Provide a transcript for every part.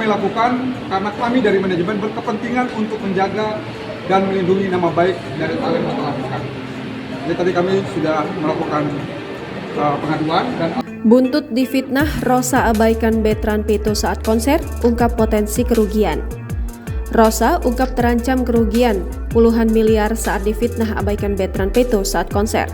kami lakukan karena kami dari manajemen berkepentingan untuk menjaga dan melindungi nama baik dari talent yang telah kami. Jadi tadi kami sudah melakukan pengaduan dan Buntut difitnah, Rosa abaikan Betran Peto saat konser, ungkap potensi kerugian. Rosa ungkap terancam kerugian puluhan miliar saat difitnah abaikan Betran Peto saat konser.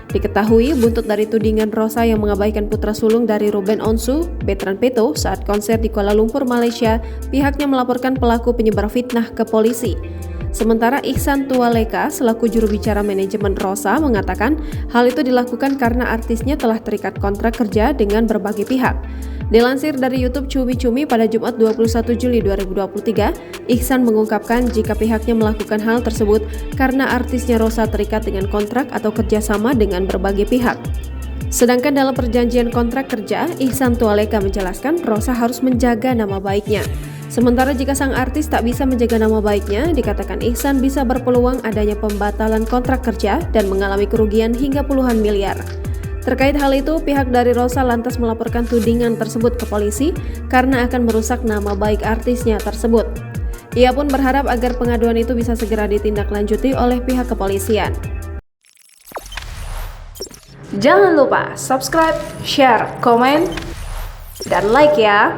Diketahui buntut dari tudingan Rosa yang mengabaikan putra sulung dari Ruben Onsu, Betran Peto, saat konser di Kuala Lumpur, Malaysia, pihaknya melaporkan pelaku penyebar fitnah ke polisi. Sementara Ihsan Tualeka selaku juru bicara manajemen Rosa mengatakan hal itu dilakukan karena artisnya telah terikat kontrak kerja dengan berbagai pihak. Dilansir dari YouTube Cumi Cumi pada Jumat 21 Juli 2023, Ihsan mengungkapkan jika pihaknya melakukan hal tersebut karena artisnya Rosa terikat dengan kontrak atau kerjasama dengan berbagai pihak. Sedangkan dalam perjanjian kontrak kerja, Ihsan Tualeka menjelaskan Rosa harus menjaga nama baiknya. Sementara jika sang artis tak bisa menjaga nama baiknya, dikatakan Ihsan bisa berpeluang adanya pembatalan kontrak kerja dan mengalami kerugian hingga puluhan miliar. Terkait hal itu, pihak dari Rosa lantas melaporkan tudingan tersebut ke polisi karena akan merusak nama baik artisnya tersebut. Ia pun berharap agar pengaduan itu bisa segera ditindaklanjuti oleh pihak kepolisian. Jangan lupa subscribe, share, komen, dan like ya!